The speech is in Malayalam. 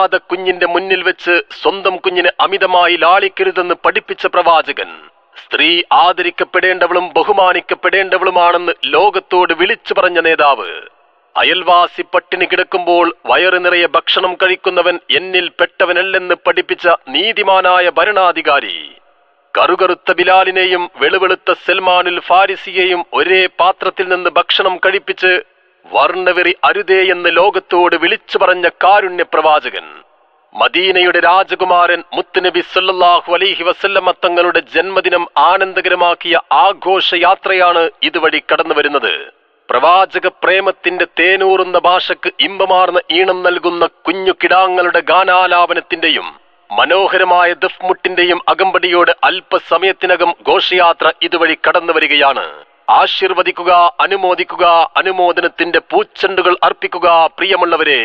അനാഥ കുഞ്ഞിന്റെ മുന്നിൽ വെച്ച് സ്വന്തം കുഞ്ഞിനെ അമിതമായി ലാളിക്കരുതെന്ന് പഠിപ്പിച്ച പ്രവാചകൻ, സ്ത്രീ ആദരിക്കപ്പെടേണ്ടവളും ബഹുമാനിക്കപ്പെടേണ്ടവളുമാണെന്ന് ലോകത്തോട് വിളിച്ചു പറഞ്ഞ നേതാവ്, അയൽവാസി പട്ടിണി കിടക്കുമ്പോൾ വയറ് നിറയെ ഭക്ഷണം കഴിക്കുന്നവൻ എന്നിൽ പെട്ടവനല്ലെന്ന് പഠിപ്പിച്ച നീതിമാനായ ഭരണാധികാരി, കറുകറുത്ത ബിലാലിനെയും വെളുവെളുത്ത സൽമാനുൽ ഫാരിസിയെയും ഒരേ പാത്രത്തിൽ നിന്ന് ഭക്ഷണം കഴിപ്പിച്ച് വർണ്ണവെറി അരുതേ എന്ന് ലോകത്തോട് വിളിച്ചു പറഞ്ഞ കാരുണ്യ പ്രവാചകൻ, മദീനയുടെ രാജകുമാരൻ മുത്തുനബി സല്ലല്ലാഹു അലൈഹി വസല്ലമ തങ്ങളുടെ ജന്മദിനം ആനന്ദകരമാക്കിയ ആഘോഷയാത്രയാണ് ഇതുവഴി കടന്നു വരുന്നത്. പ്രവാചക പ്രേമത്തിന്റെ തേനൂറുന്ന ഭാഷക്ക് ഇമ്പമാർന്ന ഈണം നൽകുന്ന കുഞ്ഞു കിടാങ്ങളുടെ ഗാനാലാപനത്തിന്റെയും മനോഹരമായ ദഫ്മുട്ടിന്റെയും അകമ്പടിയോട് അല്പസമയത്തിനകം ഘോഷയാത്ര ഇതുവഴി കടന്നു വരികയാണ്. ആശീർവദിക്കുക, അനുമോദിക്കുക, അനുമോദനത്തിന്റെ പൂച്ചെണ്ടുകൾ അർപ്പിക്കുക പ്രിയമുള്ളവരെ.